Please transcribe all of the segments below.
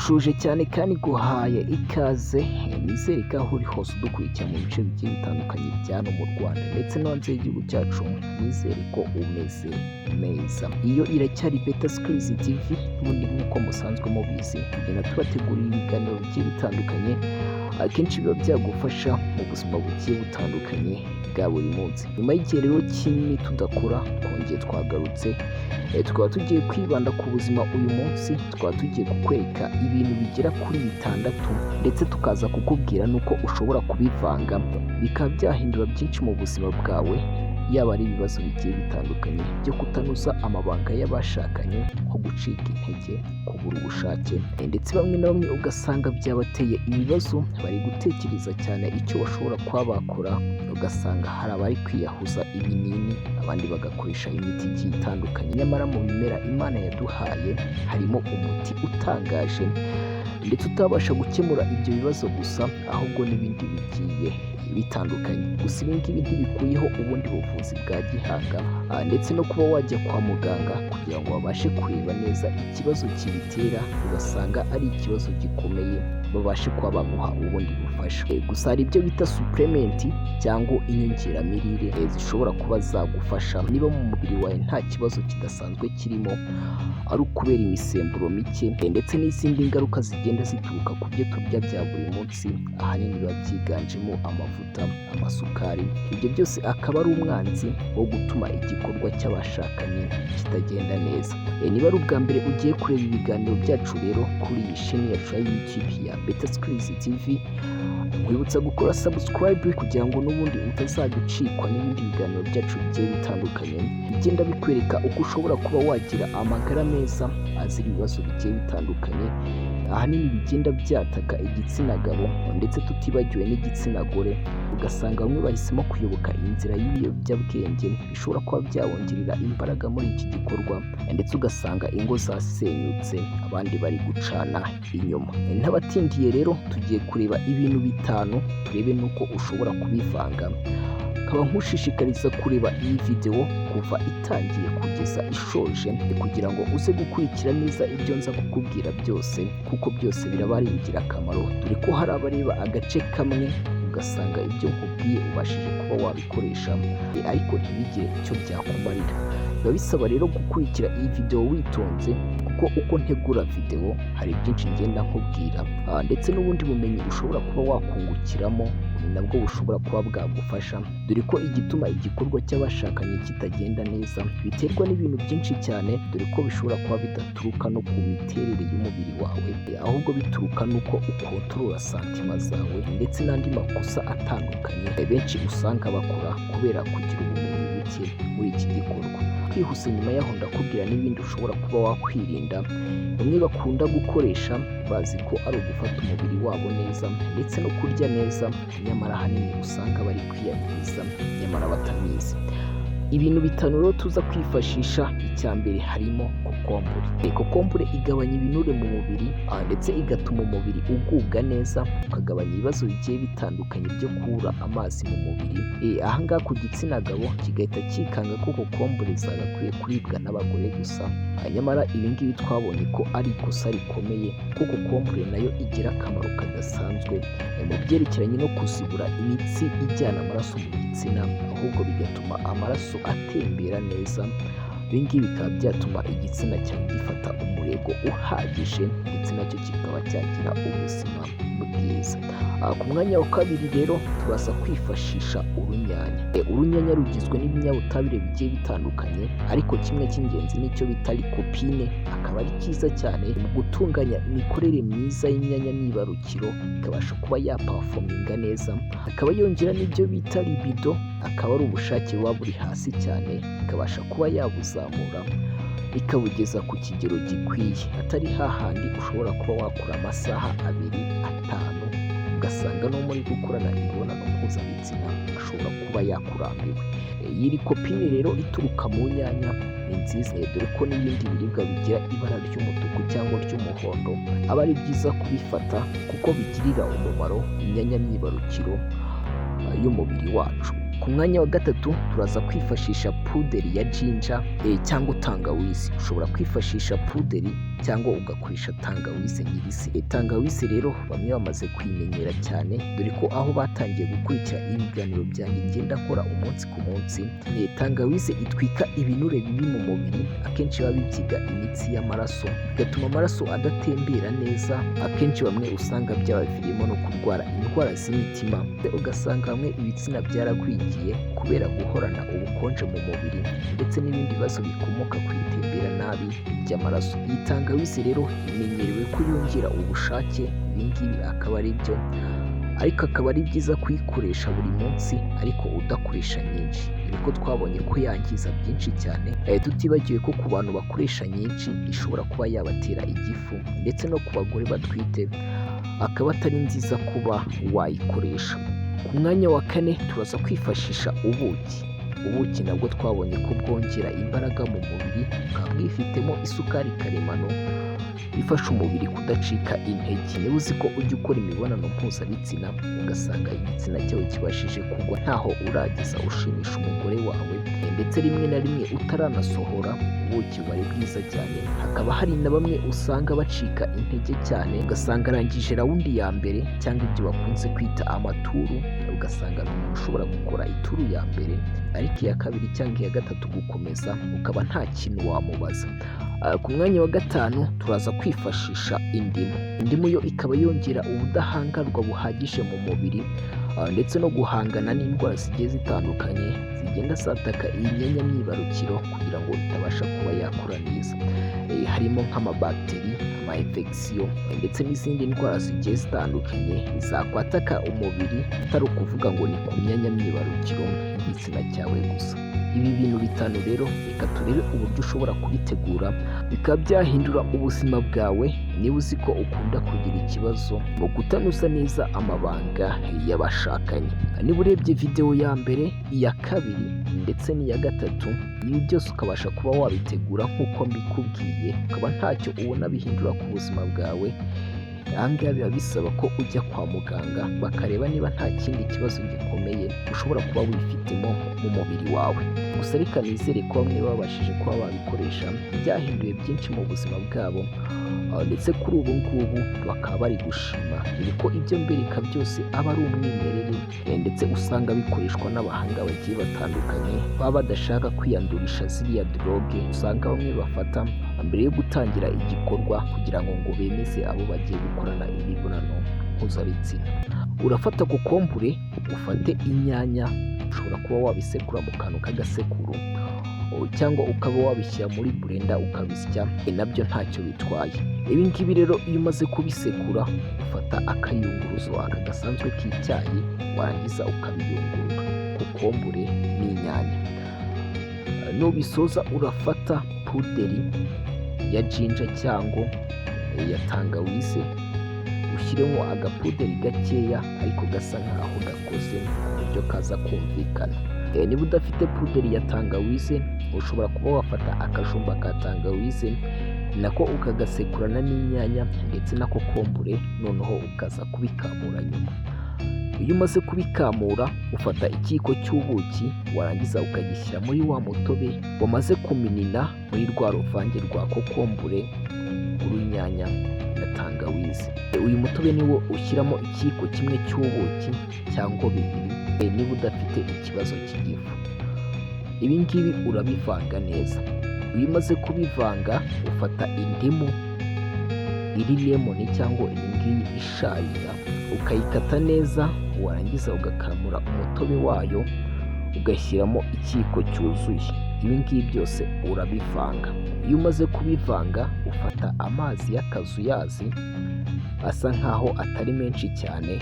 ndagushuje cyane kandi guhaye ikaze nizere ko aho uri hose udukurikira mu bice bigiye bitandukanye bya hano mu Rwanda ndetse no hanze y'igihugu cyacu, nizere ko umeze neza. Iyo iracyari Beta Skills TV, ubundi nk'uko musanzwe mubizi tugenda tubategurira ibiganiro bigiye bitandukanye akenshi biba byagufasha mu buzima bugiye butandukanye bwa buri munsi. Nyuma y'igihe rero kinini tudakora, twongeye twagarutse, tukaba tugiye kwibanda ku buzima uyu munsi. Tukaba tugiye kukwereka ibintu bigera kuri 6 ndetse tukaza kukubwira nuko ushobora kubivanga bikaba byahindura byinshi mu buzima bwawe, yaba ari ibibazo bigiye bitandukanye byo kutanuza amabanga y'abashakanye, nko gucika intege, kubura ubushake, ndetse bamwe na bamwe ugasanga byabateye ibibazo, bari gutekereza cyane icyo bashobora kuba bakora, ugasanga hari abari kwiyahuza ibinini, abandi bagakoresha imiti igiye itandukanye. Nyamara mu bimera Imana yaduhaye harimo umuti utangaje ndetse utabasha gukemura ibyo bibazo gusa, ahubwo n'ibindi bigiye bitandukanye. Gusa ibi ngibi ntibikuyeho ubundi buvuzi bwa gihanga, ndetse no kuba wajya kwa muganga kugira ngo babashe kureba neza ikibazo kibitera, ugasanga ari ikibazo gikomeye, babashe kuba baguha ubundi bufasha. Gusa hari ibyo bita supplement cyangwa inyongeramirire zishobora kuba zagufasha niba mu mubiri wawe nta kibazo kidasanzwe kirimo, ari ukubera imisemburo mike ndetse n'izindi ngaruka zigenda zituruka ku byo turya bya buri munsi, ahanini biba byiganjemo amavuta, amasukari. Ibyo byose akaba ari umwanzi wo gutuma igikorwa cy'abashakanye kitagenda neza. Niba ari ubwa mbere ugiye kureba ibiganiro byacu rero kuri iyi chaîne yacu ya YouTube ya Beta Skills TV, nkwibutsa gukora subscribe kugira ngo n'ubundi utazajya ucikwa n'ibindi biganiro byacu bigiye bitandukanye bigenda bikwereka uko ushobora kuba wagira amagara meza azira ibibazo bigiye bitandukanye, ahanini bigenda byataka igitsina gabo ndetse tutibagiwe n'igitsina gore. Ugasanga bamwe bahisemo kuyoboka inzira y'ibiyobyabwenge bishobora kuba byabongerera imbaraga muri iki gikorwa, ndetse ugasanga ingo zasenyutse, abandi bari gucana inyuma. Ntabatindiye rero tugiye kureba ibintu 5, turebe nuko ushobora kubivanga. Nkaba nkushishikariza kureba iyi video kuva itangiye kugeza ishoje kugira ngo uze gukurikira neza ibyo nza kukubwira byose, kuko byose biraba ari ingirakamaro, dore ko hari abareba agace kamwe ugasanga ibyo nkubwiye ubashije kuba wabikoresha ariko ntibigire icyo byakumarira. Biba bisaba rero gukurikira iyi video witonze, kuko uko ntegura video hari byinshi ngenda nkubwira, ndetse n'ubundi bumenyi ushobora kuba wakungukiramo nabwo bushobora kuba bwagufasha, dore ko igituma igikorwa cy'abashakanye kitagenda neza biterwa n'ibintu byinshi cyane, dore ko bishobora kuba bidaturuka no ku miterere y'umubiri wawe, ahubwo bituruka nuko ukontorora santima zawe ndetse n'andi makosa atandukanye benshi usanga bakora kubera kugira ubumenyi buke muri iki gikorwa. Kwihuse nyuma yaho ndakubwira n'ibindi ushobora kuba wakwirinda. Bamwe bakunda gukoresha bazi ko ari ugufata umubiri wabo neza ndetse no kurya neza, nyamara ahanini usanga bari kwiyangiza nyamara batamizi. Ibintu 5 rero tuza kwifashisha, icya mbere harimo kokombure. Kokombure igabanya ibinure mu mubiri ndetse igatuma umubiri ugubwa neza, ukagabanya ibibazo bigiye bitandukanye byo kubura amazi mu mubiri. Ahangaha ku gitsina gabo kigahita kikanga ko kokombure zagakwiye kuribwa n'abagore gusa, nyamara ibi ngibi twabonye ko ari ikosa rikomeye, kuko kokombure nayo igira akamaro kadasanzwe mu byerekeranye no kuzibura imitsi ijyana amaraso mu gitsina, ahubwo bigatuma amaraso atembera neza. Ibi ngibi bikaba byatuma igitsina cyawe gifata umurego uhagije ndetse nacyo kikaba cyagira ubuzima bwiza. Ku mwanya wa 2 rero turaza kwifashisha urunyanya. Urunyanya rugizwe n'ibinyabutabire bigiye bitandukanye, ariko kimwe cy'ingenzi nicyo bita lycopene, akaba ari cyiza cyane mu gutunganya imikorere myiza y'imyanya myibarukiro, ikabasha kuba yapafominga neza, akaba yongera n'ibyo bita libido, akaba ari ubushake buba buri hasi cyane, ikabasha kuba yabuzamura ikabugeza ku kigero gikwiye, atari hahandi ushobora kuba wakora amasaha 2-5 ugasanga no muri gukorana imibonano mpuzabitsina ashobora kuba yakurambiwe. Iyi lycopene rero ituruka mu nyanya ni nziza, dore ko n'ibindi biribwa bigira ibara ry'umutuku cyangwa ry'umuhondo aba ari byiza kubifata, kuko bigirira umumaro imyanya myibarukiro y'umubiri wacu. Ku mwanya wa 3 turaza kwifashisha puderi ya ginger cyangwa tangawizi. Ushobora kwifashisha puderi cyangwa ugakoresha tangawizi nyirisi. Tangawizi rero bamwe bamaze kuyimenyera cyane, dore ko aho batangiye gukurikira ibiganiro byanjye ngenda nkora umunsi ku munsi, tangawizi itwika ibinure bibi mu mubiri, akenshi biba bibyiga imitsi y'amaraso, bigatuma amaraso adatembera neza. Akenshi bamwe usanga byabaviriyemo no kurwara indwara z'imitima, ugasanga bamwe ibitsina byaragwigiye kubera guhorana ubukonje mu mubiri, ndetse n'ibindi bibazo bikomoka ku itembera nabi ry'amaraso. Iyi tangawizi rero imenyerewe ko yongera ubushake, ibingibi akaba ari byo, ariko akaba ari byiza kuyikoresha buri munsi ariko udakoresha nyinshi, niko twabonye ko yangiza byinshi cyane. Tutibagiwe ko ku bantu bakoresha nyinshi ishobora kuba yabatera igifu, ndetse no ku bagore batwite akaba atari nziza kuba wayikoresha. Ku mwanya wa kane turaza kwifashisha ubuki. Ubuki nabwo twabonye ko bwongera imbaraga mu mubiri, bukaba bwifitemo isukari karemano ifasha umubiri kudacika intege. Niba uzi ko ujya ukora imibonano mpuzabitsina ugasanga igitsina cyawe kibashije kugwa ntaho urageza ushimisha umugore wawe, ndetse rimwe na rimwe utaranasohora, ubuki buba ari bwiza cyane. Hakaba hari na bamwe usanga bacika intege cyane, ugasanga arangije rawundi ya mbere cyangwa ibyo bakunze kwita amaturu, ugasanga ni umuntu ushobora gukora ituru ya mbere, ariko iya kabiri cyangwa iya gatatu gukomeza ukaba nta kintu wamubaza. Ku mwanya wa gatanu turaza kwifashisha indimu. Indimu yo ikaba yongera ubudahangarwa buhagije mu mubiri, ndetse no guhangana n'indwara zigiye zitandukanye zigenda zataka iyi myanya myibarukiro kugira ngo itabasha kuba yakura neza. Harimo nk'amabagiteri, ama-infection, ndetse n'izindi ndwara zigiye zitandukanye zakwataka umubiri, atari ukuvuga ngo ni ku myanya myibarukiro y'igitsina cyawe gusa. Ibi bintu bitanu rero reka turebe uburyo ushobora kubitegura bikaba byahindura ubuzima bwawe. Niba uzi ko ukunda kugira ikibazo mu kutanoza neza amabanga y'abashakanye, niba urebye video ya mbere, iya kabiri ndetse n'iya gatatu, ibi byose ukabasha kuba wabitegura nk'uko mbikubwiye, ukaba ntacyo ubona bihindura ku buzima bwawe, aha ngaha biba bisaba ko ujya kwa muganga bakareba niba nta kindi kibazo gikomeye ushobora kuba wifitemo mu mubiri wawe. Gusa reka nizere ko bamwe babashije kuba babikoresha byahinduye byinshi mu buzima bwabo, ndetse kuri ubu ngubu bakaba bari gushima, dore ko ibyo mbereka byose aba ari umwimerere, ndetse usanga bikoreshwa n'abahanga bagiye batandukanye baba badashaka kwiyandurisha ziriya droge usanga bamwe bafata mbere yo gutangira igikorwa kugira ngo bemeze abo bagiye gukorana imibonano mpuzabitsina. Urafata kokombure, ufate inyanya, ushobora kuba wabisekura mu kantu k'agasekuru, cyangwa ukaba wabishyira muri blender ukabisya, nabyo ntacyo bitwaye. Ibi ngibi rero iyo umaze kubisekura ufata akayunguruzo aka gasanzwe k'icyayi, warangiza ukabiyungurura kokombure n'inyanya. Nubisoza urafata puderi ya jinja cyangwa ya tangawizi, ushyiremo agapuderi gakeya ariko gasa nkaho gakoze ku buryo kaza kumvikana. Niba udafite puderi ya tangawizi ushobora kuba wafata akajumba ka tangawizi nako ukagasekurana n'inyanya ndetse na kokombure, noneho ukaza kubikamura nyuma. Iyo umaze kubikamura ufata ikiyiko cy'ubuki, warangiza ukagishyira muri wa mutobe wamaze kuminina muri rwa ruvange rwa kokombure, urunyanya na tangawizi. Uyu mutobe niwo ushyiramo ikiyiko kimwe cy'ubuki cyangwa bibiri, niba udafite ikibazo cy'igifu. Ibi ngibi urabivanga neza. Iyo umaze kubivanga ufata indimu iri lemon cyangwa iyi ngiyi isharira, ukayikata neza, warangiza ugakamura umutobe wayo ugashyiramo ikiyiko cyuzuye. Ibi ngibi byose urabivanga. Iyo umaze kubivanga ufata amazi y'akazuyazi asa nkaho atari menshi cyane,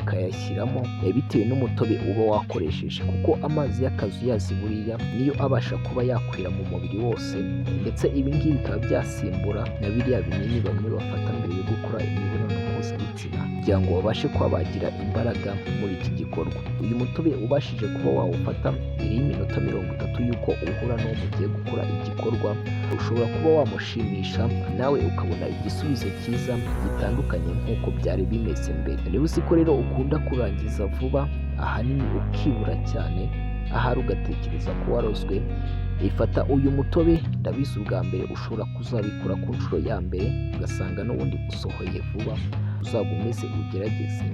ukayashyiramo bitewe n'umutobe uba wakoresheje, kuko amazi y'akazuyazi buriya niyo abasha kuba yakwira mu mubiri wose, ndetse ibi ngibi bikaba byasimbura na biriya binini bamwe bafata mbere yo gukora imibonano mpuzabitsina kugira ngo babashe kuba bagira imbaraga muri iki gikorwa. Uyu mutobe ubashije kuba wawufata mbere y'iminota 30 y'uko uhura n'uwo mugiye gukora igikorwa, ushobora kuba wamushimisha nawe ukabona igisubizo cyiza gitandukanye nk'uko byari bimeze mbere. Niba uzi ko rero ukunda kurangiza vuba, ahanini ukibura cyane, ahari ugatekereza ko warozwe, ifata uyu mutobe ndabizi ubwa mbere ushobora kuzabikora ku nshuro ya mbere ugasanga n'ubundi usohoye vuba, uzagumeze ugerageze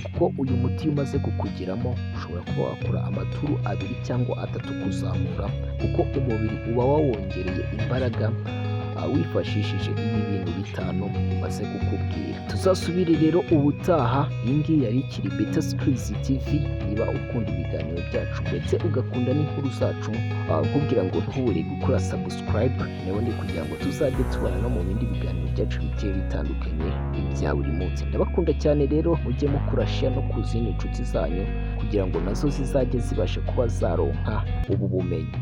kuko uyu muti iyo umaze kukugeramo ushobora kuba wakora amaturu 2 cyangwa 3 kuzamura, kuko umubiri uba wawongereye imbaraga wifashishije ibi bintu 5 maze kukubwira. Tuzasubire rero ubutaha. Iyi ngiyi yari ikiri Beta Skills TV. Niba ukunda ibiganiro byacu ndetse ugakunda n'inkuru zacu, nkubwira ngo ntubure gukora subscribe n'ubundi kugira ngo tuzajye tubana no mu bindi biganiro byacu bigiye bitandukanye bya buri munsi. Ndabakunda cyane rero, mujye mukora share no ku zindi nshuti zanyu kugira ngo nazo zizajye zibasha kuba zaronka ubu bumenyi.